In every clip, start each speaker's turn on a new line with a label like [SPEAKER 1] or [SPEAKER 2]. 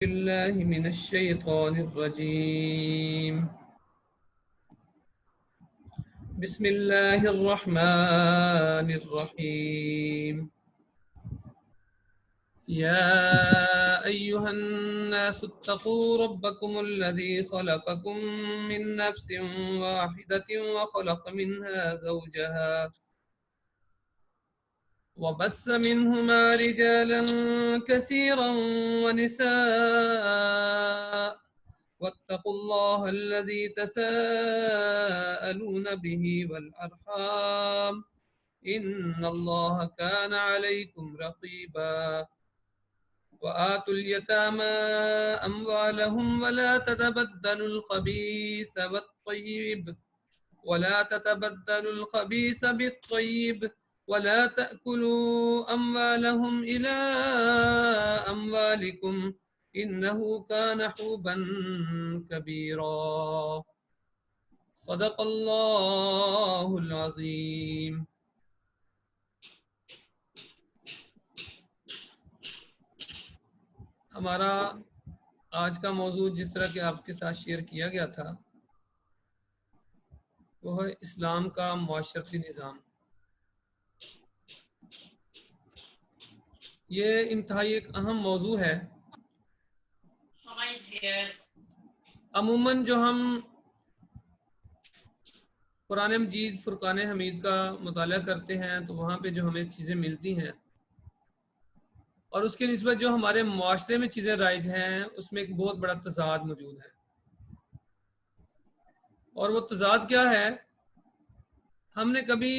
[SPEAKER 1] بالله من الشيطان الرجيم. بسم الله الرحمن الرحيم. يا أيها الناس اتقوا ربكم الذي خلقكم من نفس واحدة وخلق منها زوجها وبث منهما رجالا كثيرا ونساء واتقوا الله الذي تساءلون به والأرحام إن الله كان عليكم رقيبا وآتوا اليتامى أموالهم ولا تتبدلوا الخبيث بالطيب ولا تأكلوا أموالهم إلى أموالكم إنه كان حوبا كبيرا صدق اللہ العظیم. ہمارا آج کا موضوع جس طرح کہ آپ کے ساتھ شیئر کیا گیا تھا وہ ہے اسلام کا معاشرتی نظام. یہ انتہائی ایک اہم موضوع ہے. عموماً جو ہم قرآن مجید فرقان حمید کا مطالعہ کرتے ہیں تو وہاں پہ جو ہمیں چیزیں ملتی ہیں اور اس کے نسبت جو ہمارے معاشرے میں چیزیں رائج ہیں اس میں ایک بہت بڑا تضاد موجود ہے. اور وہ تضاد کیا ہے؟ ہم نے کبھی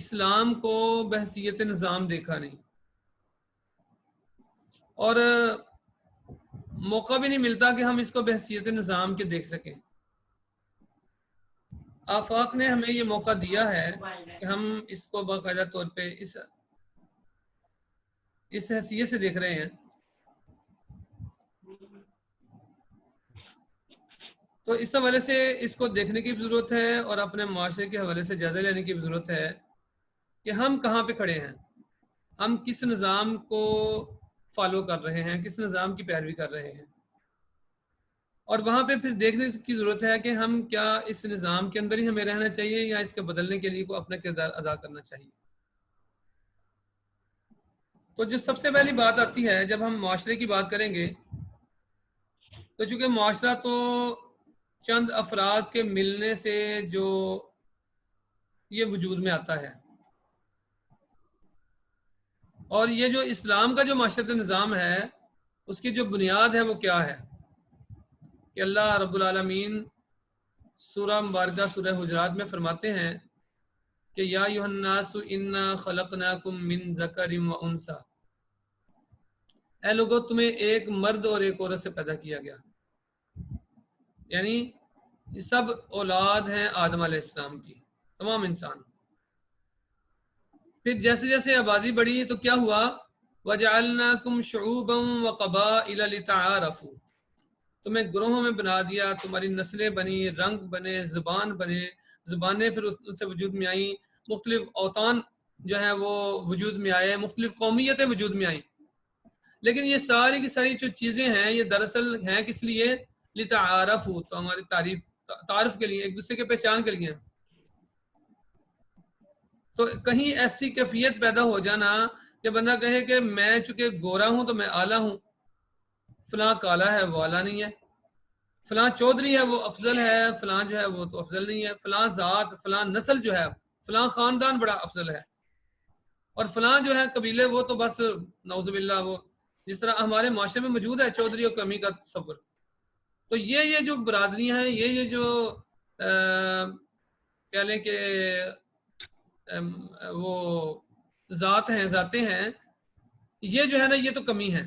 [SPEAKER 1] اسلام کو بحیثیت نظام دیکھا نہیں اور موقع بھی نہیں ملتا کہ ہم اس کو بحیثیت نظام کے دیکھ سکیں. آفاق نے ہمیں یہ موقع دیا ہے کہ ہم اس کو باقاعدہ طور پہ اس حیثیت سے دیکھ رہے ہیں. تو اس حوالے سے اس کو دیکھنے کی بھی ضرورت ہے اور اپنے معاشرے کے حوالے سے جائزہ لینے کی بھی ضرورت ہے کہ ہم کہاں پہ کھڑے ہیں, ہم کس نظام کو فالو کر رہے ہیں, کس نظام کی پیروی کر رہے ہیں. اور وہاں پہ پھر دیکھنے کی ضرورت ہے کہ ہم کیا اس نظام کے اندر ہی ہمیں رہنا چاہیے یا اس کے بدلنے کے لیے کو اپنا کردار ادا کرنا چاہیے. تو جو سب سے پہلی بات آتی ہے جب ہم معاشرے کی بات کریں گے تو چونکہ معاشرہ تو چند افراد کے ملنے سے جو یہ وجود میں آتا ہے, اور یہ جو اسلام کا جو معاشرتی نظام ہے اس کی جو بنیاد ہے وہ کیا ہے کہ اللہ رب العالمین سورہ مبارکہ سورہ حجرات میں فرماتے ہیں کہ یا ایھا الناس انا خلقناکم من ذکر و انثی, اے لوگوں تمہیں ایک مرد اور ایک عورت سے پیدا کیا گیا. یعنی یہ سب اولاد ہیں آدم علیہ السلام کی, تمام انسان. پھر جیسے جیسے آبادی بڑھی تو کیا ہوا, وَجَعَلْنَاكُمْ شُعُوبًا وَقَبَائِلَ لِتَعَارَفُوا, تمہیں گروہوں میں بنا دیا, تمہاری نسلیں بنی, رنگ بنے, زبان بنے, زبانیں پھر ان سے وجود میں آئیں, مختلف اوطان جو ہیں وہ وجود میں آئے, مختلف قومیتیں وجود میں آئیں. لیکن یہ ساری کی ساری جو چیزیں ہیں یہ دراصل ہیں کس لیے؟ لِتَعَارَفُوا, تو ہماری تعارف کے لیے, ایک دوسرے کے پہچان کے لیے. تو کہیں ایسی کیفیت پیدا ہو جانا کہ بندہ کہے کہ میں چونکہ گورا ہوں تو میں اعلیٰ ہوں, فلاں کالا ہے وہ اعلیٰ نہیں ہے, فلاں چودھری ہے وہ افضل ہے, فلاں جو ہے وہ تو افضل نہیں ہے, فلاں ذات فلاں نسل جو ہے فلاں خاندان بڑا افضل ہے, اور فلاں جو ہے قبیلے وہ تو بس نعوذ باللہ وہ جس طرح ہمارے معاشرے میں موجود ہے چودھری اور کمی کا تصور. تو یہ جو برادریاں ہیں, یہ جو کہہ لیں کہ وہ ذاتیں ہیں, یہ جو ہے نا یہ تو کمی ہے.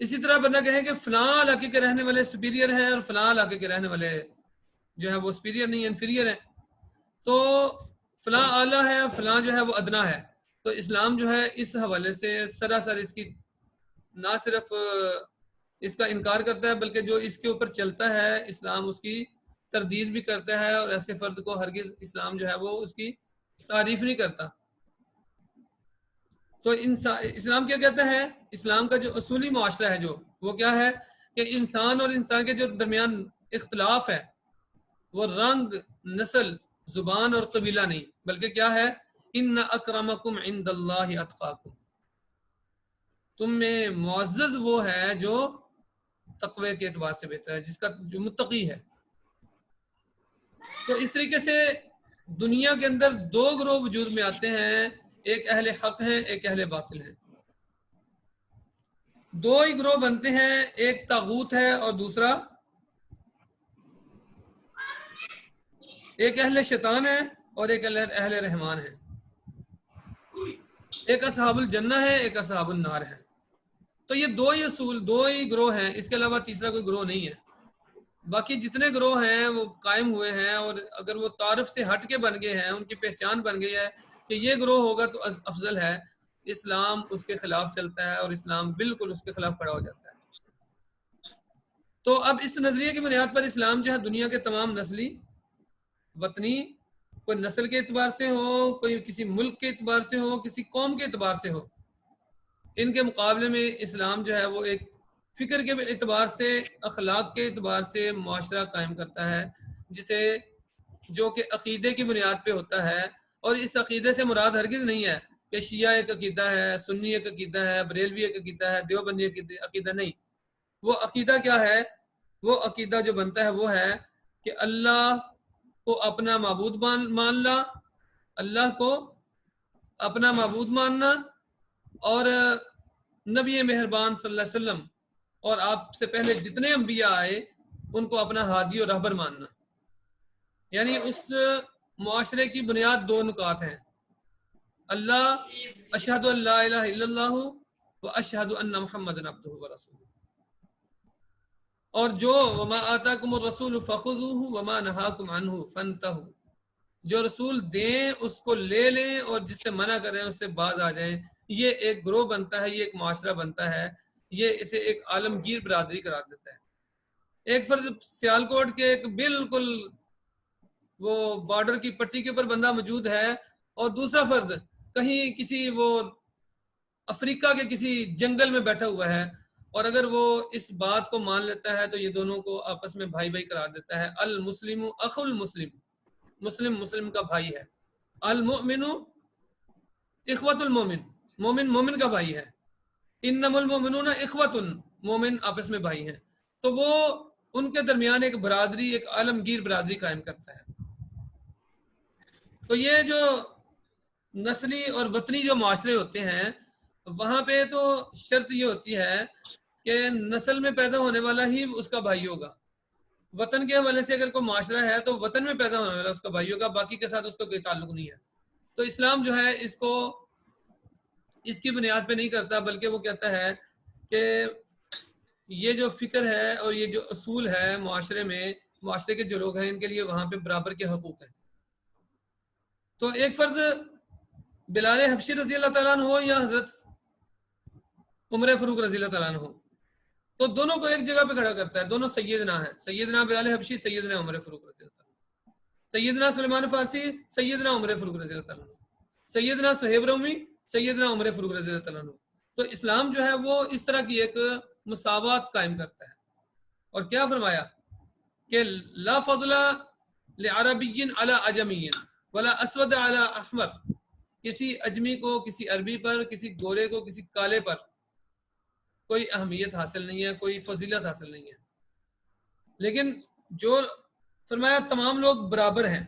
[SPEAKER 1] اسی طرح بندہ کہے کہ فلاں علاقے کے رہنے والے سپیریئر ہیں اور فلاں علاقے کے رہنے والے جو ہے وہ سپیریئر نہیں, انفیریئر ہیں. تو فلاں اعلیٰ ہے, فلاں جو ہے وہ ادنا ہے. تو اسلام جو ہے اس حوالے سے سراسر اس کی نہ صرف اس کا انکار کرتا ہے بلکہ جو اس کے اوپر چلتا ہے اسلام اس کی تردید بھی کرتا ہے, اور ایسے فرد کو ہرگز اسلام جو ہے وہ اس کی تعریف نہیں کرتا. تو اسلام کیا کہتا ہے؟ اسلام کا جو اصولی معاشرہ ہے جو وہ کیا ہے کہ انسان اور انسان کے جو درمیان اختلاف ہے وہ رنگ، نسل، زبان اور قبیلہ نہیں، بلکہ کیا ہے؟ ان اکرمکم عند اللہ اتقاکم، تم میں معزز وہ ہے جو تقوی کے اعتبار سے بہتر ہے، جس کا جو متقی ہے۔ تو اس طریقے سے دنیا کے اندر دو گروہ وجود میں آتے ہیں، ایک اہل حق ہیں، ایک اہل باطل ہیں۔ دو ہی گروہ بنتے ہیں، ایک طاغوت ہے اور دوسرا ایک اہل شیطان ہے اور ایک اہل رحمان ہے، ایک اصحاب الجنہ ہے، ایک اصحاب النار ہے۔ تو یہ دو ہی اصول، دو ہی گروہ ہیں، اس کے علاوہ تیسرا کوئی گروہ نہیں ہے۔ باقی جتنے گروہ ہیں وہ قائم ہوئے ہیں، اور اگر وہ تعارف سے ہٹ کے بن گئے ہیں، ان کی پہچان بن گئی ہے کہ یہ گروہ ہوگا تو افضل ہے، اسلام اس کے خلاف چلتا ہے اور اسلام بالکل اس کے خلاف کھڑا ہو جاتا ہے۔ تو اب اس نظریے کی بنیاد پر اسلام جو ہے دنیا کے تمام نسلی، وطنی، کوئی نسل کے اعتبار سے ہو، کوئی کسی ملک کے اعتبار سے ہو، کسی قوم کے اعتبار سے ہو، ان کے مقابلے میں اسلام جو ہے وہ ایک فکر کے اعتبار سے، اخلاق کے اعتبار سے معاشرہ قائم کرتا ہے، جسے جو کہ عقیدے کی بنیاد پہ ہوتا ہے۔ اور اس عقیدے سے مراد ہرگز نہیں ہے کہ شیعہ ایک عقیدہ ہے، سنی ایک عقیدہ ہے، بریلوی ایک عقیدہ ہے، دیوبندی عقیدہ نہیں۔ وہ عقیدہ کیا ہے؟ وہ عقیدہ جو بنتا ہے وہ ہے کہ اللہ کو اپنا معبود ماننا، اللہ کو اپنا معبود ماننا، اور نبی مہربان صلی اللہ علیہ وسلم اور آپ سے پہلے جتنے انبیاء آئے ان کو اپنا ہادی اور رہبر ماننا۔ یعنی اس معاشرے کی بنیاد دو نکات ہیں، اللہ، اشہد ان لا الہ الا اللہ و اشہد ان محمد عبدہ و رسولہ، اور جو وما آتاکم الرسول فخذوہ وما نہاکم عنہ فانتہوا، جو رسول دیں اس کو لے لیں اور جس سے منع کریں اس سے باز آ جائیں۔ یہ ایک گروہ بنتا ہے، یہ ایک معاشرہ بنتا ہے، یہ اسے ایک عالمگیر برادری قرار دیتا ہے۔ ایک فرد سیالکوٹ کے ایک بالکل وہ بارڈر کی پٹی کے اوپر بندہ موجود ہے، اور دوسرا فرد کہیں کسی وہ افریقہ کے کسی جنگل میں بیٹھا ہوا ہے، اور اگر وہ اس بات کو مان لیتا ہے تو یہ دونوں کو آپس میں بھائی بھائی قرار دیتا ہے۔ المسلم اخو المسلم، مسلم مسلم کا بھائی ہے۔ المؤمن اخوت المومن، مومن مومن کا بھائی ہے۔ انما المؤمنون اخوت، مومن آپس میں بھائی ہیں۔ تو وہ ان کے درمیان ایک برادری، ایک عالمگیر برادری قائم کرتا ہے۔ تو یہ جو نسلی اور وطنی جو معاشرے ہوتے ہیں وہاں پہ تو شرط یہ ہوتی ہے کہ نسل میں پیدا ہونے والا ہی اس کا بھائی ہوگا۔ وطن کے حوالے سے اگر کوئی معاشرہ ہے تو وطن میں پیدا ہونے والا اس کا بھائی ہوگا، باقی کے ساتھ اس کا کوئی تعلق نہیں ہے۔ تو اسلام جو ہے اس کو اس کی بنیاد پہ نہیں کرتا، بلکہ وہ کہتا ہے کہ یہ جو فکر ہے اور یہ جو اصول ہے معاشرے میں، معاشرے کے جو لوگ ہیں ان کے لیے وہاں پہ برابر کے حقوق ہیں۔ تو ایک فرد بلال حبشی رضی اللہ تعالیٰ عنہ ہو یا حضرت عمر فاروق رضی اللہ تعالیٰ عنہ ہو، تو دونوں کو ایک جگہ پہ کھڑا کرتا ہے، دونوں سیدنا ہیں، سیدنا بلال حبشی، سیدنا عمر فاروق رضی اللہ تعالیٰ عنہ، سیدنا سلمان فارسی، سیدنا عمر فاروق رضی اللہ تعالیٰ عنہ، سیدنا صہیب رومی، سیدنا عمر فاروق رضی اللہ تعالیٰ عنہ۔ تو اسلام جو ہے وہ اس طرح کی ایک مساوات قائم کرتا ہے۔ اور کیا فرمایا کہ لا فضل لعربی علی عجمی ولا اسود علی احمر، کسی اجمی کو کسی عربی پر، کسی گورے کو کسی کالے پر کوئی اہمیت حاصل نہیں ہے، کوئی فضیلت حاصل نہیں ہے، لیکن جو فرمایا تمام لوگ برابر ہیں۔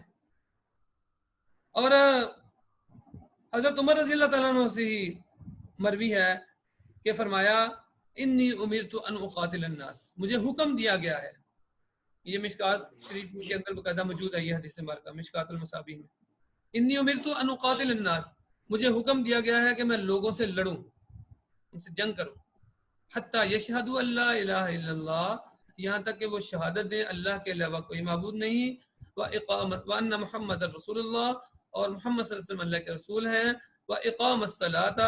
[SPEAKER 1] اور حضرت عمر رضی اللہ تعالیٰ عنہ سے ہی مروی ہے کہ فرمایا انی امرت ان اقاتل الناس، مجھے حکم دیا گیا ہے، یہ مشکات شریف کے اندر باقاعدہ موجود ہے یہ حدیث مبارکہ مشکات المصابیح میں، انی امرت ان اقاتل الناس، مجھے حکم دیا گیا ہے کہ میں لوگوں سے لڑوں، ان سے جنگ کروں، حتی یشہدوا ان لا الہ الا اللہ، یہاں تک کہ وہ شہادت دیں اللہ کے علاوہ کوئی معبود نہیں، وان محمد رسول اللہ، اور محمد صلی اللہ علیہ وسلم اللہ کے رسول ہیں، واقام الصلاۃ،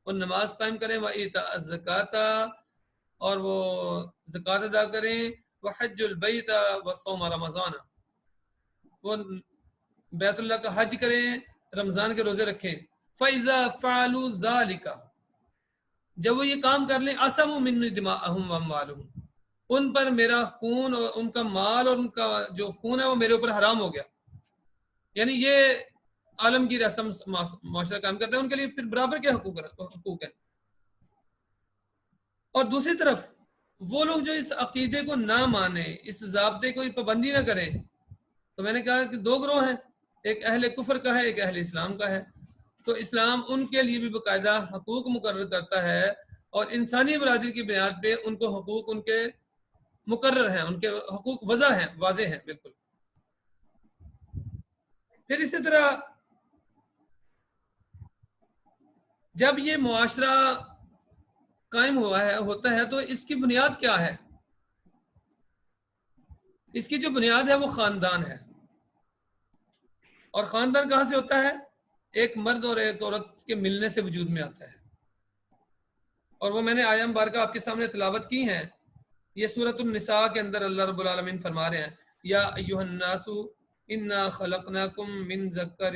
[SPEAKER 1] اور نماز قائم کریں، وایتاء الزکاۃ، اور وہ زکوٰۃ ادا کریں، وحج البیت وصوم رمضان، وہ بیت اللہ کا حج کریں، رمضان کے روزے رکھیں، فَإِذَا فَعَلُوا ذَلِكَ، جب وہ یہ کام کر لیں، اسموا منی دماءہم واموالہم، ان پر میرا خون اور ان کا مال اور ان کا جو خون ہے وہ میرے اوپر حرام ہو گیا. یعنی یہ عالم کی رسم معاشرہ کام کرتے ہیں، ان کے لیے پھر برابر کے حقوق ہیں. اور دوسری طرف وہ لوگ جو اس عقیدے کو نہ مانیں، اس ضابطے کو پابندی نہ کریں، تو میں نے کہا کہ دو گروہ ہیں، ایک اہل کفر کا ہے، ایک اہل اسلام کا ہے. تو اسلام ان کے لیے بھی باقاعدہ حقوق مقرر کرتا ہے، اور انسانی برادری کی بنیاد پہ ان کو حقوق ان کے مقرر ہیں، ان کے حقوق واضح ہیں بالکل. پھر اسی طرح جب یہ معاشرہ قائم ہوتا ہے تو اس کی بنیاد کیا ہے؟ اس کی جو بنیاد ہے وہ خاندان ہے. اور خاندان کہاں سے ہوتا ہے؟ ایک مرد اور ایک عورت کے ملنے سے وجود میں آتا ہے. اور وہ میں نے آیہ مبارکہ آپ کے سامنے تلاوت کی ہیں. یہ سورۃ النساء کے اندر اللہ رب العالمین فرما رہے ہیں، یا ایھا الناس انا خلقناکم من ذکر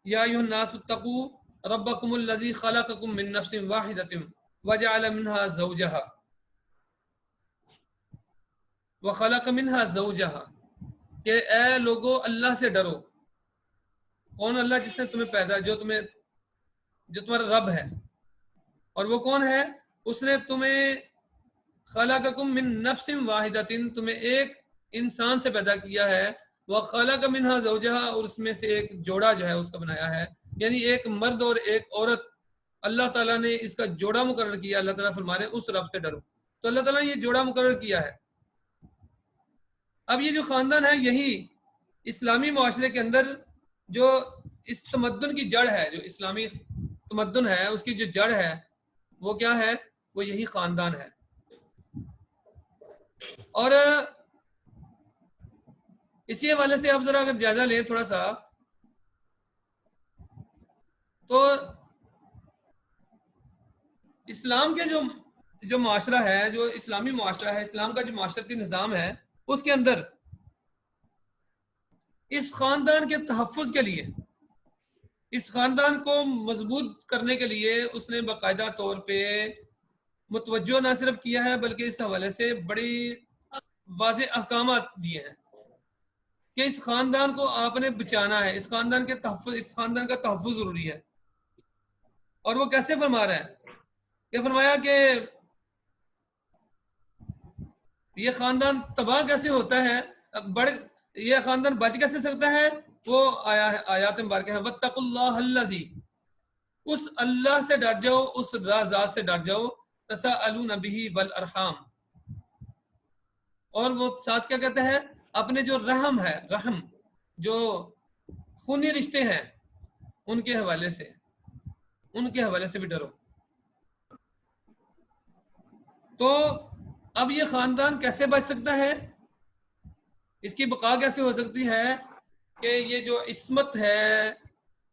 [SPEAKER 1] یا ایھا الناس اتقوا ربکم الذی خلقکم من نفس واحدۃ وجعل منها زوجها وخلق منها زوجها، کہ اے لوگو اللہ سے ڈرو. کون اللہ؟ جس نے تمہیں پیدا، جو تمہارا رب ہے. اور وہ کون ہے؟ اس نے تمہیں خلقکم من نفس واحدۃ، تمہیں ایک انسان سے پیدا کیا ہے، وخلق منها زوجها، اور اس میں سے ایک جوڑا جو ہے اس کا بنایا ہے. یعنی ایک مرد اور ایک عورت اللہ تعالیٰ نے اس کا جوڑا مقرر کیا. اللہ تعالیٰ فرما رہے ہیں اس رب سے ڈرو. تو اللہ تعالیٰ نے یہ جوڑا مقرر کیا ہے. اب یہ جو خاندان ہے، یہی اسلامی معاشرے کے اندر جو اس تمدن کی جڑ ہے، جو اسلامی تمدن ہے اس کی جو جڑ ہے وہ کیا ہے؟ وہ یہی خاندان ہے. اور اسی حوالے سے آپ ذرا اگر جائزہ لیں تھوڑا سا، تو اسلام کے جو معاشرہ ہے، جو اسلامی معاشرہ ہے، اسلام کا جو معاشرتی نظام ہے، اس کے اندر اس خاندان کے تحفظ کے لیے، اس خاندان کو مضبوط کرنے کے لیے اس نے باقاعدہ طور پہ متوجہ نہ صرف کیا ہے بلکہ اس حوالے سے بڑی واضح احکامات دیے ہیں کہ اس خاندان کو آپ نے بچانا ہے، اس خاندان کا تحفظ ضروری ہے. اور وہ کیسے فرما رہا ہے؟ یہ فرمایا کہ یہ خاندان تباہ کیسے ہوتا ہے، یہ خاندان بچ کیسے سکتا ہے؟ وہ آیات مبارکہ ہیں، واتقوا اللہ الذی، اس اللہ سے ڈر جاؤ، اس ذات سے ڈر جاؤ، تساءلون بہ والارحام، اور وہ ساتھ کیا کہتے ہیں؟ اپنے جو رحم ہے، رحم جو خونی رشتے ہیں ان کے حوالے سے بھی ڈرو. تو اب یہ خاندان کیسے بچ سکتا ہے؟ اس کی بقا کیسے ہو سکتی ہے کہ یہ جو عصمت ہے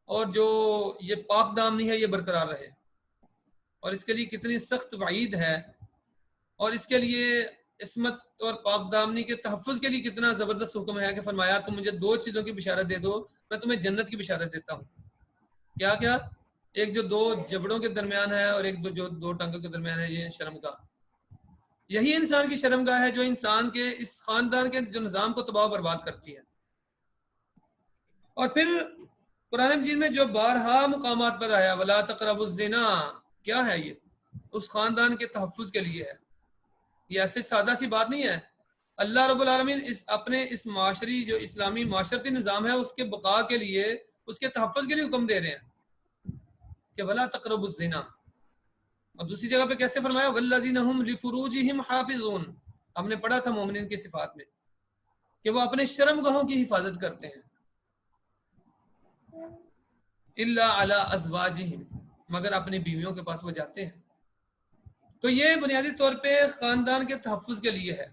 [SPEAKER 1] اور جو یہ پاک دامنی ہے یہ برقرار رہے؟ اور اس کے لیے کتنی سخت وعید ہے، اور اس کے لیے عصمت اور پاک دامنی کے تحفظ کے لیے کتنا زبردست حکم ہے کہ فرمایا تم مجھے دو چیزوں کی بشارت دے دو، میں تمہیں جنت کی بشارت دیتا ہوں. کیا کیا؟ ایک جو دو جبڑوں کے درمیان ہے اور ایک جو دو ٹانگوں کے درمیان ہے، یہ شرمگاہ. یہی انسان کی شرمگاہ ہے جو انسان کے اس خاندان کے جو نظام کو تباہ و برباد کرتی ہے. اور پھر قرآن مجید میں جو بارہا مقامات پر آیا ولا تقربوا الزنا، کیا ہے؟ یہ اس خاندان کے تحفظ کے لیے ہے. یہ ایسے سادہ سی بات نہیں ہے. اللہ رب العالمین اپنے اس معاشری جو اسلامی معاشرتی نظام ہے اس کے بقا کے لیے، اس کے تحفظ کے لیے حکم دے رہے ہیں کہ ولا تقربوا الزنا. اور دوسری جگہ پہ کیسے فرمایا؟ والذین هم لفروجهم حافظون. ہم نے پڑھا تھا مومنین کی صفات میں کہ وہ اپنے شرم گاہوں کی حفاظت کرتے ہیں، الا علی ازواجہم، مگر اپنی بیویوں کے پاس وہ جاتے ہیں. تو یہ بنیادی طور پہ خاندان کے تحفظ کے لیے ہے.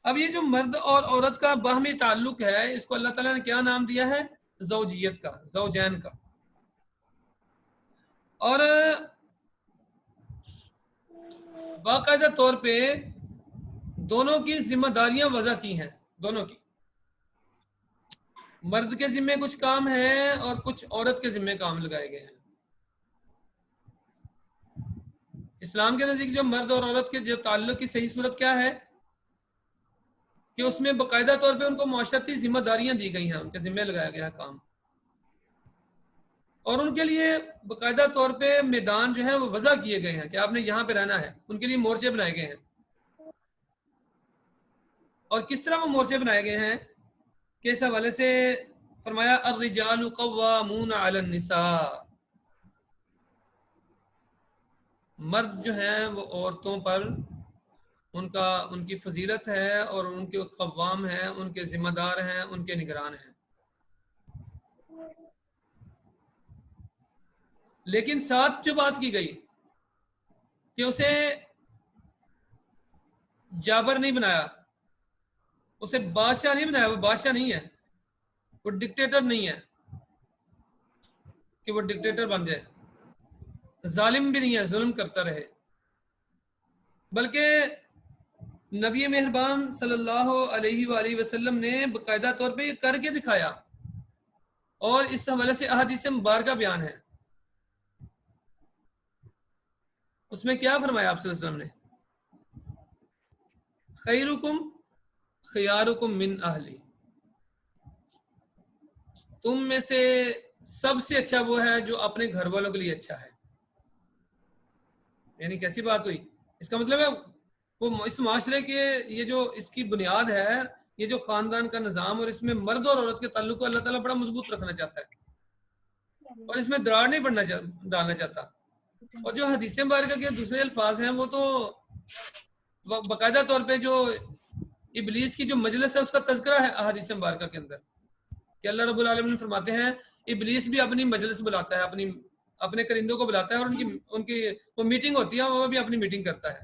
[SPEAKER 1] اب یہ جو مرد اور عورت کا باہمی تعلق ہے اس کو اللہ تعالیٰ نے کیا نام دیا ہے؟ زوجیت کا، زوجین کا. اور باقاعدہ طور پہ دونوں کی ذمہ داریاں وضع کی ہیں، دونوں کی مرد کے ذمے کچھ کام ہیں اور کچھ عورت کے ذمے کام لگائے گئے ہیں. اسلام کے نزدیک جو مرد اور عورت کے جو تعلق کی صحیح صورت کیا ہے کہ اس میں باقاعدہ طور پہ ان کو معاشرتی ذمہ داریاں دی گئی ہیں، ان کے ذمے لگایا گیا ہے کام، اور ان کے لیے باقاعدہ طور پہ میدان جو ہے وہ وضع کیے گئے ہیں کہ آپ نے یہاں پہ رہنا ہے. ان کے لیے مورچے بنائے گئے ہیں. اور کس طرح وہ مورچے بنائے گئے ہیں کہ اس حوالے سے فرمایا الرجال قوامون علی النساء، مرد جو ہیں وہ عورتوں پر ان کی فضیلت ہے اور ان کے قوام ہیں، ان کے ذمہ دار ہیں، ان کے نگران ہیں. لیکن ساتھ جو بات کی گئی کہ اسے جابر نہیں بنایا، اسے بادشاہ نہیں بنایا. وہ بادشاہ نہیں ہے، وہ ڈکٹیٹر نہیں ہے کہ وہ ڈکٹیٹر بن جائے، ظالم بھی نہیں ہے ظلم کرتا رہے، بلکہ نبی مہربان صلی اللہ علیہ وآلہ وسلم نے باقاعدہ طور پہ یہ کر کے دکھایا، اور اس حوالے سے احادیث مبارکہ بیان ہے. اس میں کیا فرمایا آپ صلی اللہ علیہ وسلم نے؟ خیرکم خیارکم من اہلی، تم میں سے سب سے اچھا وہ ہے جو اپنے گھر والوں کے لیے اچھا ہے. یعنی کیسی بات ہوئی؟ اس کا مطلب ہے وہ اس معاشرے کے یہ جو اس کی بنیاد ہے، یہ جو خاندان کا نظام، اور اس میں مرد اور عورت کے تعلق کو اللہ تعالیٰ بڑا مضبوط رکھنا چاہتا ہے اور اس میں دراڑ نہیں ڈالنا چاہتا. اور جو حدیث مبارکہ کے دوسرے الفاظ ہیں وہ تو باقاعدہ طور پہ جو ابلیس کی جو مجلس ہے اس کا تذکرہ ہے احادیث مبارکہ کے اندر کہ اللہ رب العالمین فرماتے ہیں ابلیس بھی اپنی مجلس بلاتا ہے، اپنے کرندوں کو بلاتا ہے، اور ان کی وہ میٹنگ ہوتی ہے، وہ بھی اپنی میٹنگ کرتا ہے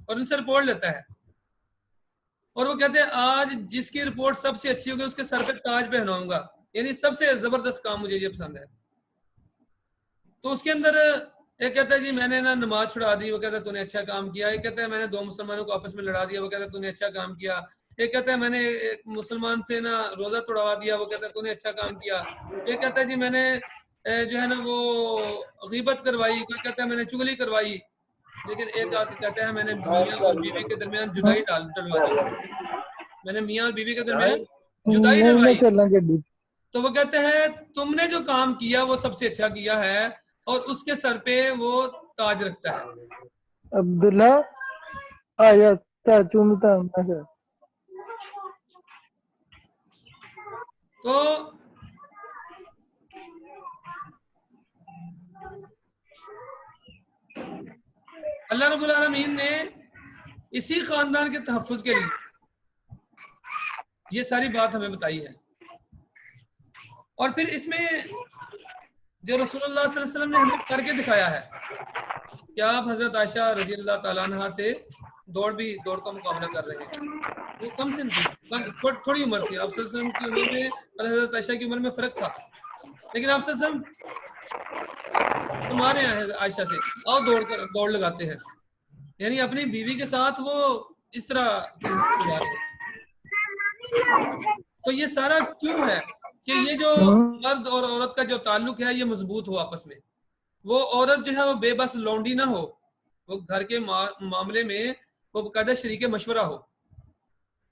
[SPEAKER 1] اور ان سے رپورٹ لیتا ہے. اور وہ کہتے ہیں آج جس کی رپورٹ سب سے اچھی ہوگی اس کے سر پہ تاج پہناؤں گا، یعنی سب سے زبردست کام مجھے یہ پسند ہے. تو اس کے اندر ایک کہتا ہے جی میں نے نا نماز چھڑا دی، وہ کہتا ہے تو نے اچھا کام کیا. ایک کہتا ہے میں نے دو مسلمانوں کو آپس میں لڑا دیا، وہ کہتا ہے تو نے اچھا کام کیا. ایک کہتا ہے میں نے ایک مسلمان سے نا روزہ توڑوا دیا، وہ کہتا ہے تو نے اچھا کام کیا. ایک کہتا ہے جی میں نے جو ہے نا وہ غیبت کروائی، کوئی کہتا ہے میں نے چغلی کروائی. لیکن ایک آ کے کہتا ہے میں نے میاں اور بیوی کے درمیان جدائی ڈلوا دی، میں نے میاں اور بیوی کے درمیان جدائی ڈلوائی. تو وہ کہتے ہیں تم نے جو کام کیا وہ سب سے اچھا کیا ہے، اور اس کے سر پہ وہ تاج رکھتا ہے.
[SPEAKER 2] عبداللہ آیا چومتا ہوں.
[SPEAKER 1] تو اللہ رب العالمین نے اسی خاندان کے تحفظ کے لیے یہ ساری بات ہمیں بتائی ہے. اور پھر اس میں جو رسول اللہ صلی اللہ علیہ وسلم نے ہمیں کر کے دکھایا ہے کہ آپ حضرت عائشہ رضی اللہ تعالیٰ عنہ سے دوڑ کا مقابلہ کر رہے ہیں. وہ کم سن تھی، تھوڑی عمر تھی. آپ صلی اللہ علیہ وسلم کی عمر میں اور حضرت عائشہ کی عمر میں فرق تھا، لیکن آپ صلی اللہ علیہ وسلم تمہارے ہیں عائشہ سے آؤ دوڑ لگاتے ہیں. یعنی اپنی بیوی کے ساتھ وہ اس طرح گزار رہے. تو یہ سارا کیوں ہے کہ یہ جو مرد اور عورت کا جو تعلق ہے یہ مضبوط ہو آپس میں. وہ عورت جو ہے وہ بے بس لونڈی نہ ہو، وہ گھر کے معاملے میں وہ باقاعدہ شریک مشورہ ہو.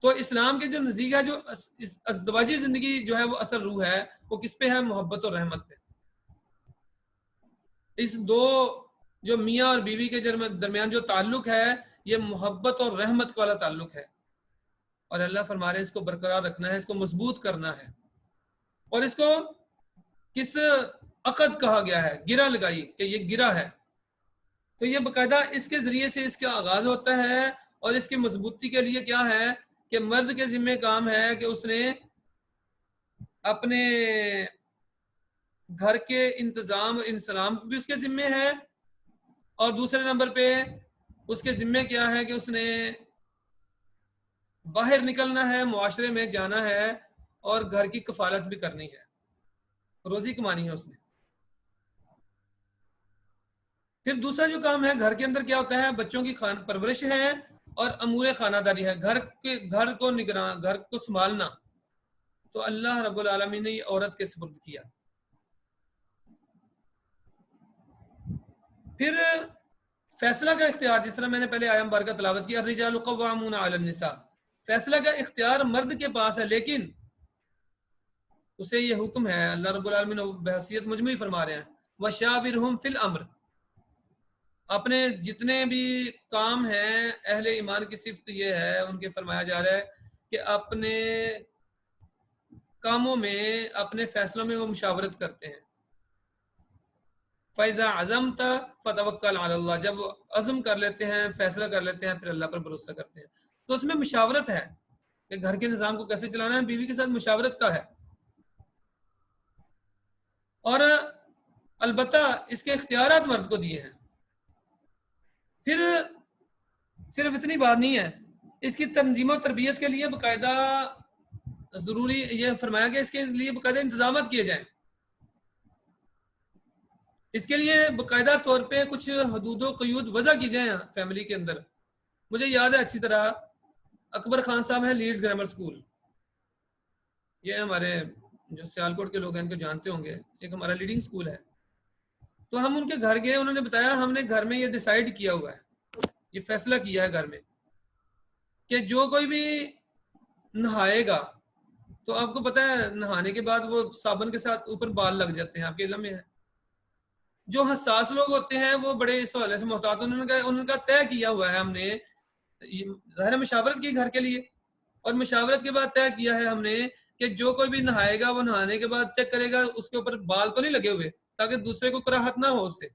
[SPEAKER 1] تو اسلام کے جو نزدیک ہے جو ازدواجی زندگی جو ہے وہ اصل روح ہے وہ کس پہ ہے؟ محبت اور رحمت پہ. اس دو جو میاں اور بیوی کے درمیان جو تعلق ہے یہ محبت اور رحمت والا تعلق ہے، اور اللہ فرما رہے ہیں اس کو برقرار رکھنا ہے، اس کو مضبوط کرنا ہے. اور اس کو کس عقد کہا گیا ہے؟ گرہ لگائی کہ یہ گرہ ہے. تو یہ باقاعدہ اس کے ذریعے سے اس کا آغاز ہوتا ہے، اور اس کی مضبوطی کے لیے کیا ہے کہ مرد کے ذمہ کام ہے کہ اس نے اپنے گھر کے انتظام اور انسلام بھی اس کے ذمہ ہے، اور دوسرے نمبر پہ اس کے ذمہ کیا ہے کہ اس نے باہر نکلنا ہے، معاشرے میں جانا ہے، اور گھر کی کفالت بھی کرنی ہے، روزی کمانی ہے اس نے. پھر دوسرا جو کام ہے گھر کے اندر کیا ہوتا ہے؟ بچوں کی پرورش ہے اور امور خانہ داری ہے، گھر کو سنبھالنا. تو اللہ رب العالمین نے یہ عورت کے سپرد کیا. پھر فیصلہ کا اختیار، جس طرح میں نے پہلے آیہ مبارکہ تلاوت کی، الرجال قوامون علی النساء، فیصلہ کا اختیار مرد کے پاس ہے، لیکن اسے یہ حکم ہے، اللہ رب العالمین بحیثیت مجموعی فرما رہے ہیں، وشاورہم فی الامر، اپنے جتنے بھی کام ہیں، اہل ایمان کی صفت یہ ہے، ان کے فرمایا جا رہا ہے کہ اپنے کاموں میں، اپنے فیصلوں میں وہ مشاورت کرتے ہیں. فَإِذَا عَزَمْتَ فَتَوَكَّلْ عَلَى اللَّهِ، جب وہ عزم کر لیتے ہیں، فیصلہ کر لیتے ہیں، پھر اللہ پر بھروسہ کرتے ہیں. تو اس میں مشاورت ہے کہ گھر کے نظام کو کیسے چلانا ہے، بیوی کے ساتھ مشاورت کا ہے. اور البتہ اس کے اختیارات مرد کو دیے ہیں. پھر صرف اتنی بات نہیں ہے، اس کی تنظیم و تربیت کے لیے باقاعدہ ضروری یہ فرمایا کہ اس کے لیے باقاعدہ انتظامات کیے جائیں. اس کے لیے باقاعدہ طور پہ کچھ حدود و قیود وضع کی جائیں فیملی کے اندر. مجھے یاد ہے اچھی طرح، اکبر خان صاحب ہیں لیڈز گرامر سکول، یہ ہمارے جو سیالکوٹ کے لوگ ہیں ان کو جانتے ہوں گے، ایک ہمارا لیڈنگ سکول ہے. تو ہم ان کے گھر گئے، انہوں نے بتایا ہم نے گھر میں یہ ڈیسائیڈ کیا ہوا ہے، یہ فیصلہ کیا ہے گھر میں کہ جو کوئی بھی نہائے گا، تو آپ کو پتہ ہے نہانے کے بعد وہ صابن کے ساتھ اوپر بال لگ جاتے ہیں، آپ کے علم میں ہے. جو حساس لوگ ہوتے ہیں وہ بڑے اس حوالے سے محتاط، انہوں کا طے کیا ہوا ہے ہم نے، ظاہر مشاورت کی گھر کے لیے، اور مشاورت کے بعد طے کیا ہے ہم نے کہ جو کوئی بھی نہائے گا وہ نہانے کے بعد چیک کرے گا اس کے اوپر بال تو نہیں لگے ہوئے، تاکہ دوسرے کو کراہت نہ ہو اس سے.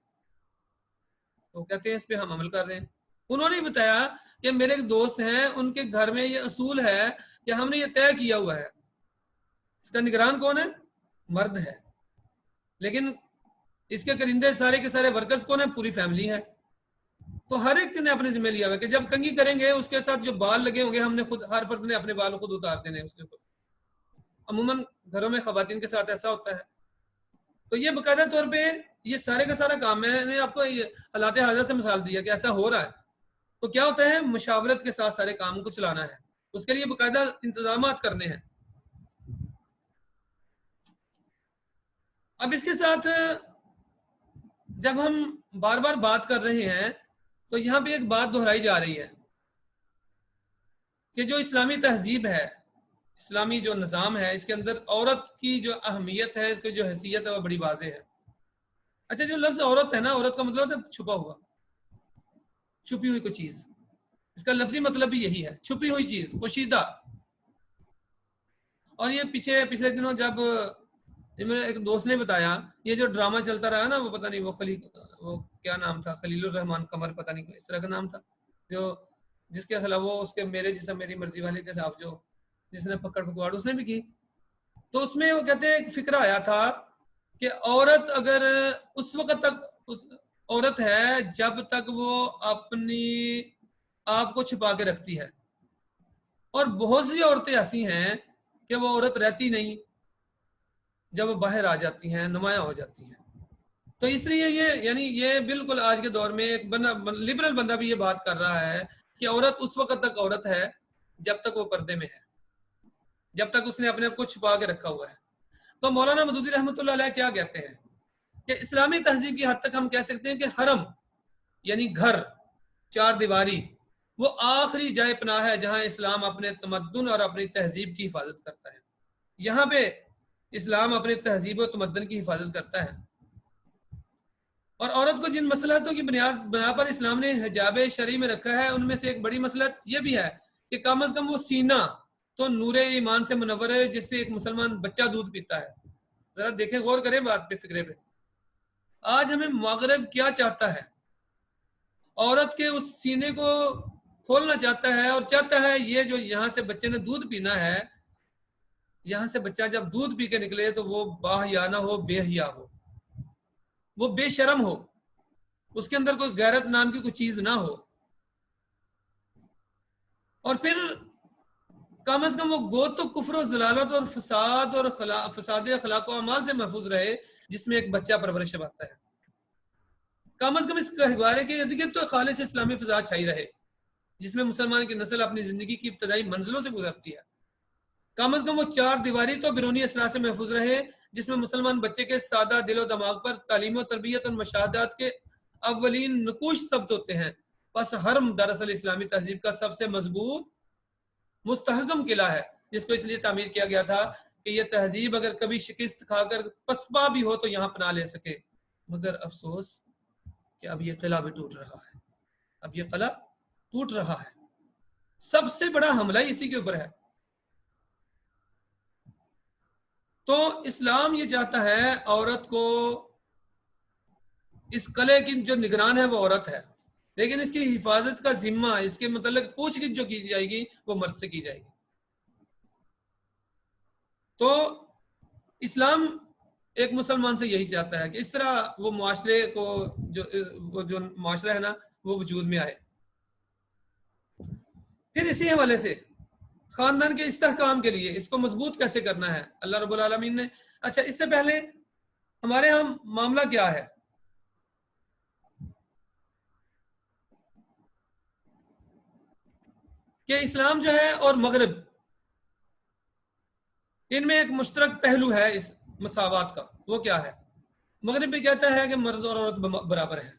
[SPEAKER 1] تو کہتے ہیں اس پہ ہم عمل کر رہے ہیں. انہوں نے بتایا کہ میرے ایک دوست ہیں، ان کے گھر میں یہ اصول ہے کہ ہم نے یہ طے کیا ہوا ہے، اس کا نگران کون ہے؟ مرد ہے، لیکن اس کے کرندے سارے کے سارے ورکرز کون ہیں؟ پوری فیملی ہے. تو ہر ایک نے اپنے ذمہ لیا ہوا ہے کہ جب کنگھی کریں گے اس کے ساتھ جو بال لگے ہوں گے ہم نے خود، ہر فرد نے اپنے بال خود اتار دینے اس کے اوپر. عموماً گھروں میں خواتین کے ساتھ ایسا ہوتا ہے. تو یہ باقاعدہ طور پہ یہ سارے کا سارا کام، میں نے آپ کو حالات حاضر سے مثال دیا کہ ایسا ہو رہا ہے. تو کیا ہوتا ہے؟ مشاورت کے ساتھ سارے کام کو چلانا ہے، اس کے لیے باقاعدہ انتظامات کرنے ہیں. اب اس کے ساتھ جب ہم بار بار بات کر رہے ہیں تو یہاں پہ ایک بات دہرائی جا رہی ہے کہ جو اسلامی تہذیب ہے، اسلامی جو نظام ہے، اس کے اندر عورت کی جو اہمیت ہے، اس کی جو حیثیت ہے وہ بڑی واضح ہے. اچھا، جو لفظ عورت ہے نا، عورت کا مطلب ہے چھپا ہوا، چھپی ہوئی کوئی چیز، اس کا لفظی مطلب بھی یہی ہے، چھپی ہوئی چیز، پوشیدہ. اور یہ پچھلے دنوں جب میرے ایک دوست نے بتایا، یہ جو ڈرامہ چلتا رہا نا، وہ پتہ نہیں وہ کیا نام تھا، خلیل الرحمان قمر، پتہ نہیں اس طرح کا نام تھا، جو جس کے خلاف وہ اس کے میرے جسم میری مرضی والے کے خلاف جو جس نے پکڑ پکواڑ اس نے بھی کی. تو اس میں وہ کہتے ہیں ایک فکرہ آیا تھا کہ عورت اگر اس وقت تک عورت ہے جب تک وہ اپنی آپ کو چھپا کے رکھتی ہے، اور بہت سی عورتیں ایسی ہیں کہ وہ عورت رہتی نہیں، جب وہ باہر آ جاتی ہیں نمایاں ہو جاتی ہیں. تو اس لیے یہ بالکل آج کے دور میں ایک لبرل بندہ بھی یہ بات کر رہا ہے کہ عورت اس وقت تک عورت ہے جب تک وہ پردے میں ہے، جب تک اس نے اپنے آپ کو چھپا کے رکھا ہوا ہے. تو مولانا مودودی رحمۃ اللہ علیہ کیا کہتے ہیں کہ اسلامی تہذیب کی حد تک ہم کہہ سکتے ہیں کہ حرم یعنی گھر، چار دیواری، وہ آخری جائے پناہ ہے جہاں اسلام اپنے تمدن اور اپنی تہذیب کی حفاظت کرتا ہے. یہاں پہ اسلام اپنے تہذیب و تمدن کی حفاظت کرتا ہے. اور عورت کو جن مصلحتوں کی بنا پر اسلام نے حجاب شرعی میں رکھا ہے، ان میں سے ایک بڑی مصلحت یہ بھی ہے کہ کم از کم وہ سینہ تو نور ایمان سے منور ہے، جس سے ایک مسلمان بچہ دودھ پیتا ہے. ذرا دیکھیں، غور کریں بات پہ، فکرے پہ. آج ہمیں مغرب کیا چاہتا ہے؟ عورت کے اس سینے کو کھولنا چاہتا ہے، اور چاہتا ہے یہ جو یہاں سے بچے نے دودھ پینا ہے، یہاں سے بچہ جب دودھ پی کے نکلے تو وہ باحیا نہ ہو، بے حیا ہو، وہ بے شرم ہو، اس کے اندر کوئی غیرت نام کی کوئی چیز نہ ہو، اور پھر کم از کم وہ گو تو کفر و ضلالت اور فساد اور فساد اخلاق و اعمال سے محفوظ رہے جس میں ایک بچہ پرورش پاتا ہے. کم از کم اس گہوارے کے ارد گرد تو خالص اسلامی فضا چھائی رہے جس میں مسلمان کی نسل اپنی زندگی کی ابتدائی منزلوں سے گزرتی ہے. کم از کم وہ 4 دیواری تو بیرونی اثرات سے محفوظ رہے جس میں مسلمان بچے کے سادہ دل و دماغ پر تعلیم و تربیت اور مشاہدات کے اولین نقوش ثبت ہوتے ہیں. بس حرم دراصل اسلامی تہذیب کا سب سے مضبوط مستحکم قلعہ ہے جس کو اس لیے تعمیر کیا گیا تھا کہ یہ تہذیب اگر کبھی شکست کھا کر پسپا بھی ہو تو یہاں پناہ لے سکے. مگر افسوس کہ اب یہ قلعہ بھی ٹوٹ رہا ہے. اب یہ قلعہ ٹوٹ رہا ہے. سب سے بڑا حملہ اسی کے اوپر ہے. تو اسلام یہ چاہتا ہے عورت کو، اس قلعے کی جو نگران ہے وہ عورت ہے، لیکن اس کی حفاظت کا ذمہ، اس کے متعلق پوچھ گچھ جو کی جائے گی وہ مرد سے کی جائے گی. تو اسلام ایک مسلمان سے یہی چاہتا ہے کہ اس طرح وہ معاشرے کو جو معاشرہ ہے نا وہ وجود میں آئے. پھر اسی حوالے سے خاندان کے استحکام کے لیے اس کو مضبوط کیسے کرنا ہے اللہ رب العالمین نے. اچھا، اس سے پہلے ہمارے ہاں معاملہ کیا ہے کہ اسلام جو ہے اور مغرب، ان میں ایک مشترک پہلو ہے اس مساوات کا. وہ کیا ہے؟ مغرب بھی کہتا ہے کہ مرد اور عورت برابر ہیں،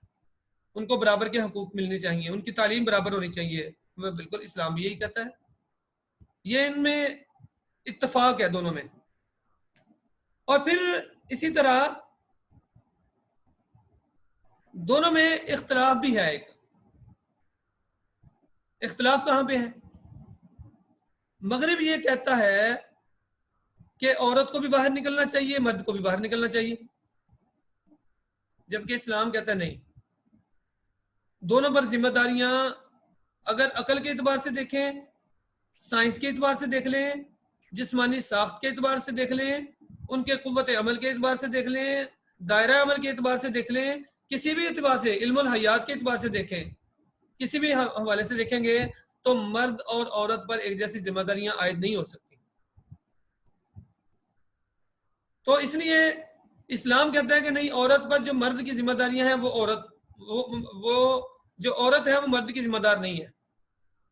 [SPEAKER 1] ان کو برابر کے حقوق ملنے چاہیے، ان کی تعلیم برابر ہونی چاہیے. بالکل اسلام بھی یہی کہتا ہے. یہ ان میں اتفاق ہے دونوں میں. اور پھر اسی طرح دونوں میں اختلاف بھی ہے. ایک اختلاف کہاں پہ ہے؟ مغرب یہ کہتا ہے کہ عورت کو بھی باہر نکلنا چاہیے، مرد کو بھی باہر نکلنا چاہیے، جبکہ اسلام کہتا ہے نہیں، دونوں پر ذمہ داریاں اگر عقل کے اعتبار سے دیکھیں، سائنس کے اعتبار سے دیکھ لیں، جسمانی ساخت کے اعتبار سے دیکھ لیں، ان کے قوت عمل کے اعتبار سے دیکھ لیں، دائرہ عمل کے اعتبار سے دیکھ لیں، کسی بھی اعتبار سے، علم الحیات کے اعتبار سے دیکھیں، کسی بھی حوالے سے دیکھیں گے تو مرد اور عورت پر ایک جیسی ذمہ داریاں عائد نہیں ہو سکتی. تو اس لیے اسلام کہتا ہے کہ نہیں، عورت پر جو مرد کی ذمہ داریاں ہیں وہ جو عورت ہے وہ مرد کی ذمہ دار نہیں ہے،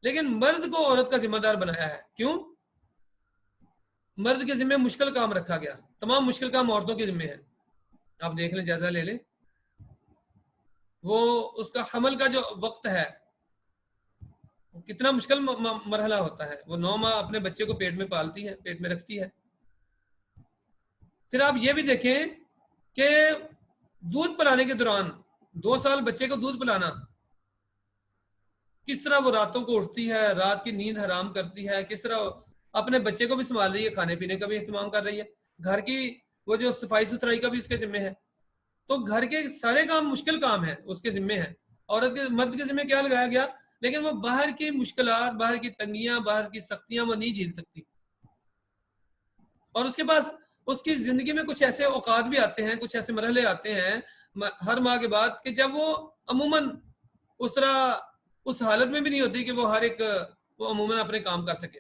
[SPEAKER 1] لیکن مرد کو عورت کا ذمہ دار بنایا ہے. کیوں؟ مرد کے ذمہ مشکل کام رکھا گیا، تمام مشکل کام عورتوں کے ذمہ ہے. آپ دیکھ لیں، جائزہ لے لیں، وہ اس کا حمل کا جو وقت ہے کتنا مشکل مرحلہ ہوتا ہے. وہ 9 ماہ اپنے بچے کو پیٹ میں پالتی ہے، پیٹ میں رکھتی ہے. پھر آپ یہ بھی دیکھیں کہ دودھ پلانے کے دوران 2 سال بچے کو دودھ پلانا، کس طرح وہ راتوں کو اٹھتی ہے، رات کی نیند حرام کرتی ہے، کس طرح اپنے بچے کو بھی سنبھال رہی ہے، کھانے پینے کا بھی اہتمام کر رہی ہے، گھر کی وہ جو صفائی ستھرائی کا بھی اس کے ذمہ ہے. تو گھر کے سارے کام مشکل کام ہیں، اس کے ذمہ ہیں. مرد کے ذمہ کیا لگایا گیا؟ لیکن وہ باہر کی مشکلات، باہر کی تنگیاں، باہر کی سختیاں وہ نہیں جھیل سکتی. اور اس کے پاس اس کی زندگی میں کچھ ایسے اوقات بھی آتے ہیں، کچھ ایسے مرحلے آتے ہیں ہر ماہ کے بعد کہ جب وہ عموماً اس طرح اس حالت میں بھی نہیں ہوتی کہ وہ ہر ایک وہ عموماً اپنے کام کر سکے.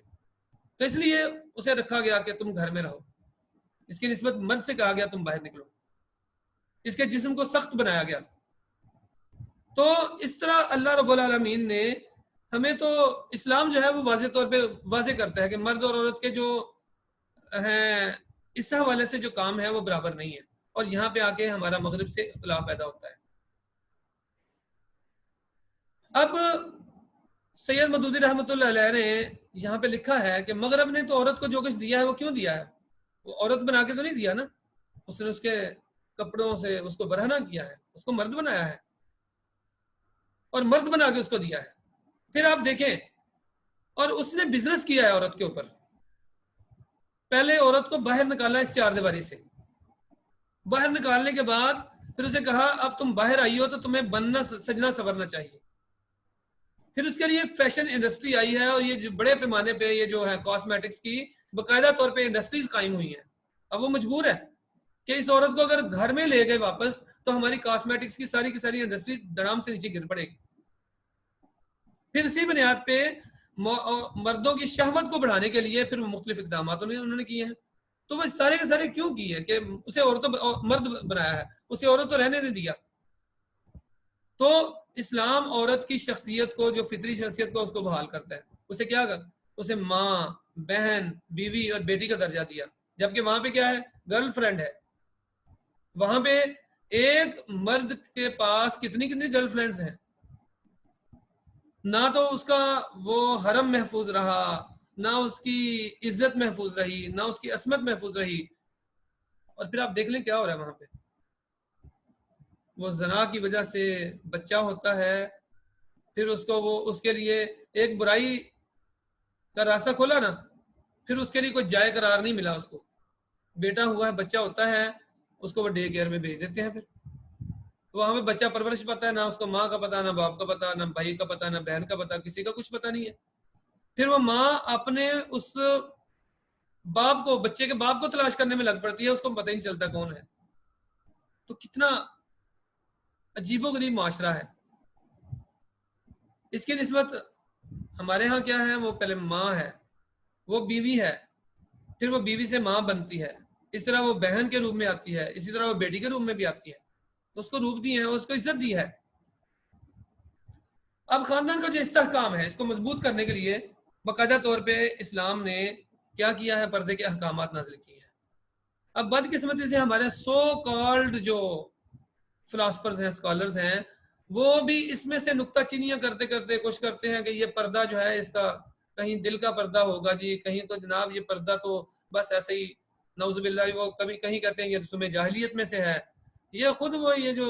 [SPEAKER 1] تو اس لیے اسے رکھا گیا کہ تم گھر میں رہو. اس کی نسبت مرد سے کہا گیا تم باہر نکلو. اس کے جسم کو سخت بنایا گیا. تو اس طرح اللہ رب العالمین نے ہمیں، تو اسلام جو ہے وہ واضح طور پہ واضح کرتا ہے کہ مرد اور عورت کے جو ہیں اس حوالے سے جو کام ہے وہ برابر نہیں ہے. اور یہاں پہ آ کے ہمارا مغرب سے اختلاف پیدا ہوتا ہے. اب سید مودودی رحمۃ اللہ علیہ نے یہاں پہ لکھا ہے کہ مغرب نے تو عورت کو جو کچھ دیا ہے وہ کیوں دیا ہے؟ وہ عورت بنا کے تو نہیں دیا نا، اس نے اس کے کپڑوں سے اس کو برہنہ کیا ہے، اس کو مرد بنایا ہے اور مرد بنا کے اس کو دیا ہے. پھر آپ دیکھیں، اور اس نے بزنس کیا ہے عورت کے اوپر. پہلے عورت کو باہر نکالا اس 4 دیواری سے. باہر نکالنے کے بعد پھر اسے کہا اب تم باہر آئی ہو تو تمہیں بننا سجنا سورنا چاہیے. پھر اس کے لیے فیشن انڈسٹری آئی ہے، اور یہ جو بڑے پیمانے پہ یہ جو ہے کاسمیٹکس کی باقاعدہ طور پہ انڈسٹریز قائم ہوئی ہیں. اب وہ مجبور ہے کہ اس عورت کو اگر گھر میں لے گئے واپس تو ہماری کاسمیٹکس کی ساری انڈسٹری دڑام سے نیچے گر پڑے گی. پھر اسی بنیاد پہ مردوں کی شہوت کو بڑھانے کے لیے پھر مختلف اقدامات انہوں نے کیے ہیں. تو وہ سارے کے سارے کیوں کیے کہ اسے مرد بنایا ہے، اسے عورت تو رہنے نہیں دیا. تو اسلام عورت کی شخصیت کو، جو فطری شخصیت کو، اس کو بحال کرتا ہے. اسے کیا کرتا؟ اسے ماں، بہن، بیوی اور بیٹی کا درجہ دیا، جبکہ وہاں پہ کیا ہے؟ گرل فرینڈ ہے۔ وہاں پہ ایک مرد کے پاس کتنی گرل فرینڈز ہیں، نہ تو اس کا وہ حرم محفوظ رہا، نہ اس کی عزت محفوظ رہی، نہ اس کی عصمت محفوظ رہی۔ اور پھر آپ دیکھ لیں کیا ہو رہا ہے وہاں پہ، وہ زنا کی وجہ سے بچہ ہوتا ہے، پھر اس کو وہ اس کے لیے ایک برائی کا راستہ کھولا نا، پھر اس کے لیے کوئی جائے قرار نہیں ملا۔ اس کو بیٹا ہوا ہے، بچہ ہوتا ہے، اس کو وہ ڈے کیئر میں بھیج دیتے ہیں۔ پھر تو وہاں پہ بچہ پرورش پتہ ہے، نہ اس کو ماں کا پتہ، نہ باپ کا پتہ، نہ بھائی کا پتہ، نہ بہن کا پتہ، کسی کا کچھ پتہ نہیں ہے۔ پھر وہ ماں اپنے اس باپ کو، بچے کے باپ کو تلاش کرنے میں لگ پڑتی ہے، اس کو پتہ ہی نہیں چلتا کون ہے۔ تو کتنا عجیب و غریب معاشرہ ہے۔ اس کی نسبت ہمارے ہاں کیا ہے؟ وہ پہلے ماں ہے، وہ بیوی ہے، پھر وہ بیوی سے ماں بنتی ہے، اس طرح وہ بہن کے روپ میں آتی ہے، اسی طرح وہ بیٹی کے روپ میں بھی آتی ہے، اس کو روپ دی ہے، اس کو عزت دی ہے۔ اب خاندان کا جو استحکام ہے، اس کو مضبوط کرنے کے لیے باقاعدہ طور پہ اسلام نے کیا کیا ہے؟ پردے کے احکامات نازل کیے ہیں۔ اب بدقسمتی سے ہمارے سو کالڈ جو فلاسفرز ہیں، اسکالرز ہیں، وہ بھی اس میں سے نکتہ چینیاں کرتے کرتے کوشش کرتے ہیں کہ یہ پردہ جو ہے اس کا کہیں دل کا پردہ ہوگا جی، کہیں تو جناب یہ پردہ تو بس ایسے ہی نعوذ باللہ، وہ کبھی کہیں کہتے ہیں یہ رسوم جاہلیت میں سے ہے۔ یہ خود وہ یہ جو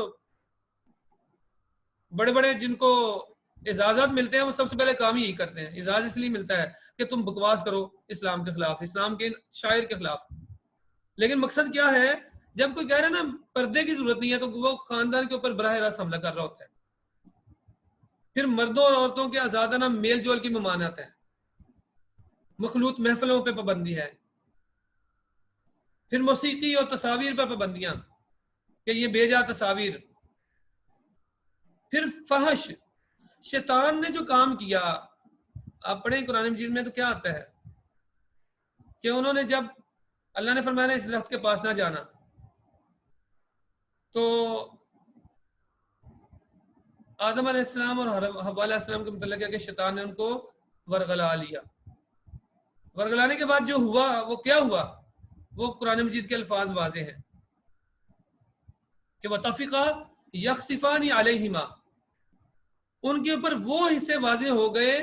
[SPEAKER 1] بڑے بڑے جن کو اعزازات ملتے ہیں، وہ سب سے پہلے کام ہی کرتے ہیں۔ اعزاز اس لیے ملتا ہے کہ تم بکواس کرو اسلام کے خلاف، اسلام کے شاعر کے خلاف، لیکن مقصد کیا ہے؟ جب کوئی کہہ رہا ہے نا پردے کی ضرورت نہیں ہے، تو وہ خاندان کے اوپر براہ راست حملہ کر رہا ہوتا ہے۔ پھر مردوں اور عورتوں کے آزادانہ میل جول کی ممانعت ہے، مخلوط محفلوں پہ پابندی ہے، پھر موسیقی اور تصاویر پر پابندیاں کہ یہ بے جا تصاویر، پھر فحش۔ شیطان نے جو کام کیا، آپ پڑھیں قرآن مجید میں تو کیا آتا ہے کہ انہوں نے جب اللہ نے فرمایا اس درخت کے پاس نہ جانا، تو آدم علیہ السلام اور حوا علیہ السلام کے متعلق ہے کہ شیطان نے ان کو ورغلا لیا۔ ورغلانے کے بعد جو ہوا وہ کیا ہوا؟ وہ قرآن مجید کے الفاظ واضح ہیں کہ وَطَفِقَا يَخْصِفَانِ عَلَيْهِمَا، ان کے اوپر وہ حصے واضح ہو گئے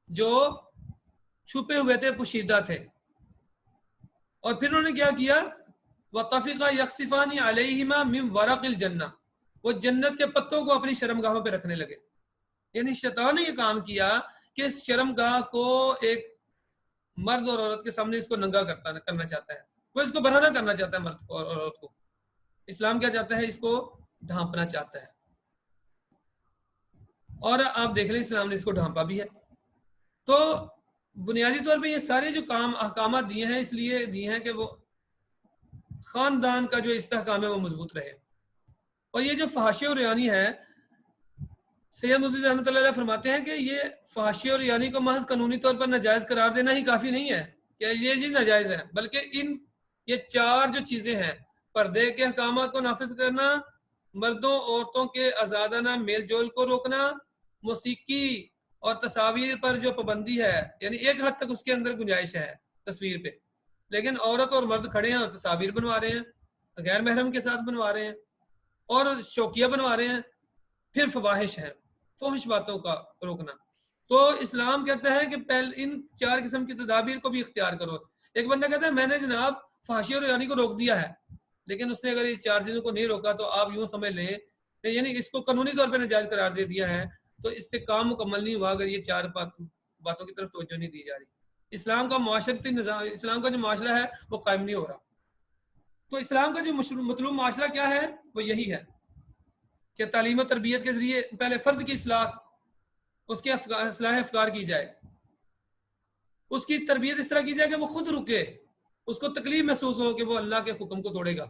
[SPEAKER 1] جو چھپے ہوئے تھے، پوشیدہ تھے۔ اور پھر انہوں نے کیا کیا؟ وَطَفِقَا يَخْصِفَانِ عَلَيْهِمَا مِنْ وَرَقِ الْجَنَّةِ، وہ جنت کے پتوں کو اپنی شرمگاہوں پہ رکھنے لگے۔ یعنی شیطان نے یہ کام کیا کہ اس شرمگاہ کو ایک مرد اور عورت کے سامنے اس کو ننگا کرنا چاہتا ہے، وہ اس کو برہنہ کرنا چاہتا ہے مرد کو اور عورت کو۔ اسلام کیا چاہتا ہے؟ اس کو ڈھانپنا چاہتا ہے، اور آپ دیکھ لیں اسلام نے اس کو ڈھانپا بھی ہے۔ تو بنیادی طور پہ یہ سارے جو احکامات دیے ہیں اس لیے دیے ہیں کہ وہ خاندان کا جو استحکام ہے وہ مضبوط رہے۔ اور یہ جو فحاشی اور ریانی ہے، سید مدعی رحمۃ اللہ علیہ فرماتے ہیں کہ یہ فحاشی اور ریانی کو محض قانونی طور پر ناجائز قرار دینا ہی کافی نہیں ہے کہ یہ چیز ناجائز ہے، بلکہ یہ چار جو چیزیں ہیں، پردے کے احکامات کو نافذ کرنا، مردوں عورتوں کے آزادانہ میل جول کو روکنا، موسیقی اور تصاویر پر جو پابندی ہے، یعنی ایک حد تک اس کے اندر گنجائش ہے تصویر پہ، لیکن عورت اور مرد کھڑے ہیں اور تصاویر بنوا رہے ہیں، غیر محرم کے ساتھ بنوا رہے ہیں اور شوقیہ بنوا رہے ہیں۔ پھر فواحش ہے، فحش باتوں کا روکنا۔ تو اسلام کہتا ہے کہ پہلے ان چار قسم کی تدابیر کو بھی اختیار کرو۔ ایک بندہ کہتا ہے میں نے جناب فحاشی اور ریانی کو روک دیا ہے، لیکن اس نے اگر اس چار چیزوں کو نہیں روکا تو آپ یوں سمجھ لیں کہ یعنی اس کو قانونی طور پہ ناجائز قرار دے دیا ہے، تو اس سے کام مکمل نہیں ہوا اگر یہ چار باتوں کی طرف توجہ نہیں دی جا رہی۔ اسلام کا معاشرتی نظام، اسلام کا جو معاشرہ ہے وہ قائم نہیں ہو رہا۔ تو اسلام کا جو مطلوب معاشرہ کیا ہے؟ وہ یہی ہے کہ تعلیم و تربیت کے ذریعے پہلے فرد کی اصلاح، اس کے اصلاح افکار کی جائے، اس کی تربیت اس طرح کی جائے کہ وہ خود رکے، اس کو تکلیف محسوس ہو کہ وہ اللہ کے حکم کو توڑے گا۔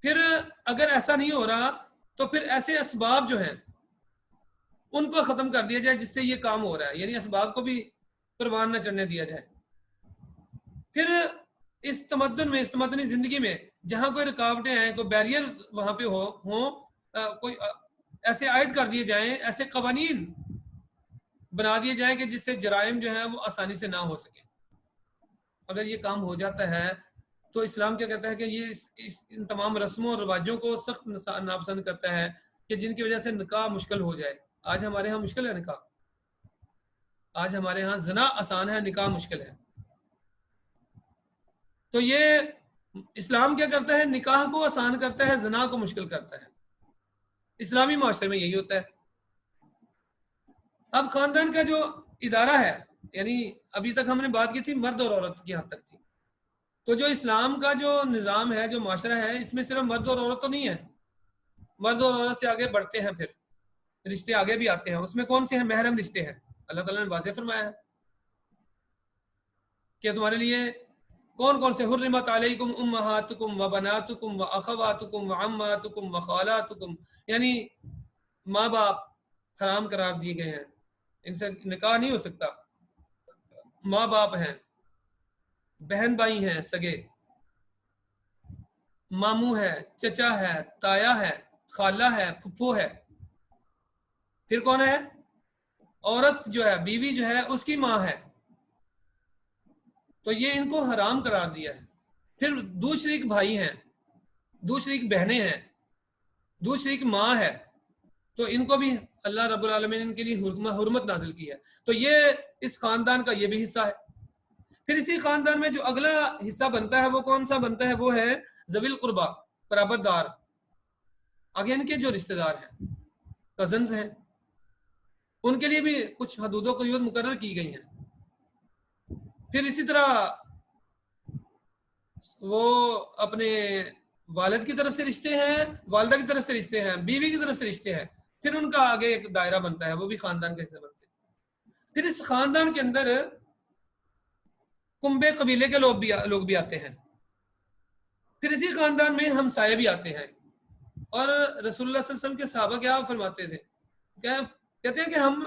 [SPEAKER 1] پھر اگر ایسا نہیں ہو رہا تو پھر ایسے اسباب جو ہیں ان کو ختم کر دیا جائے جس سے یہ کام ہو رہا ہے، یعنی اسباب کو بھی پروان نہ چڑھنے دیا جائے۔ پھر اس تمدن میں، اس تمدنی زندگی میں جہاں کوئی رکاوٹیں ہیں، کوئی بیریئر وہاں پہ ہوں، کوئی ایسے عائد کر دیے جائیں، ایسے قوانین بنا دیے جائیں کہ جس سے جرائم جو ہیں وہ آسانی سے نہ ہو سکیں. اگر یہ کام ہو جاتا ہے تو اسلام کیا کہتا ہے کہ یہ ان تمام رسموں اور رواجوں کو سخت ناپسند کرتا ہے کہ جن کی وجہ سے نکاح مشکل ہو جائے. آج ہمارے ہاں مشکل ہے نکاح, آج ہمارے ہاں زنا آسان ہے, نکاح مشکل ہے. تو یہ اسلام کیا کرتا ہے, نکاح کو آسان کرتا ہے, زنا کو مشکل کرتا ہے. اسلامی معاشرے میں یہی ہوتا ہے. اب خاندان کا جو ادارہ ہے, یعنی ابھی تک ہم نے بات کی تھی مرد اور عورت کی حد تک تھی, تو جو اسلام کا جو نظام ہے, جو معاشرہ ہے, اس میں صرف مرد اور عورت تو نہیں ہے, مرد اور عورت سے آگے بڑھتے ہیں, پھر رشتے آگے بھی آتے ہیں. اس میں کون سے ہیں؟ محرم رشتے ہیں. اللہ تعالیٰ نے واضح فرمایا ہے کہ تمہارے لیے کون کون سے حرمت علیکم امہاتکم و بناتکم و اخواتکم و عماتکم و خالاتکم, یعنی ماں باپ حرام قرار دیے گئے ہیں, ان سے نکاح نہیں ہو سکتا. ماں باپ ہیں, بہن بھائی ہیں سگے, ماموں ہے, چچا ہے, تایا ہے, خالہ ہے, پھپھو ہے. پھر کون ہے؟ عورت جو ہے, بیوی جو ہے, اس کی ماں ہے. تو یہ ان کو حرام قرار دیا ہے. پھر دوسری بھائی ہیں, دوسری بہنیں ہیں, دوسری ماں ہے, تو ان کو بھی اللہ رب العالمین ان کے لیے حرمت نازل کی ہے. تو یہ اس خاندان کا یہ بھی حصہ ہے. پھر اسی خاندان میں جو اگلا حصہ بنتا ہے وہ کون سا بنتا ہے؟ وہ ہے ذوی القربہ, قرابت دار. آگے ان کے جو رشتہ دار ہیں, کزنز ہیں, ان کے لیے بھی کچھ حدود و قیود مقرر کی گئی ہیں. پھر اسی طرح وہ اپنے والد کی طرف سے رشتے ہیں, والدہ کی طرف سے رشتے ہیں, بیوی کی طرف سے رشتے ہیں. پھر ان کا آگے ایک دائرہ بنتا ہے, وہ بھی خاندان کے حصے بنتے ہیں. پھر اس خاندان کے اندر کنبے قبیلے کے لوگ بھی آتے ہیں. پھر اسی خاندان میں ہمسائے بھی آتے ہیں. اور رسول اللہ صلی اللہ علیہ وسلم کے صحابہ کیا فرماتے تھے؟ کہتے ہیں کہ ہم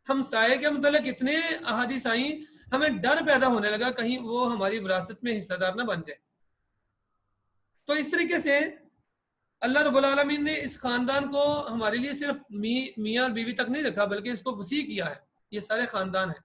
[SPEAKER 1] ہمسائے کے متعلق اتنے احادیث آئیں, ہمیں ڈر پیدا ہونے لگا کہیں وہ ہماری وراثت میں حصہ دار نہ بن جائے. تو اس طریقے سے اللہ رب العالمین نے اس خاندان کو ہمارے لیے صرف میاں اور بیوی تک نہیں رکھا, بلکہ اس کو وسیع کیا ہے. یہ سارے خاندان ہیں.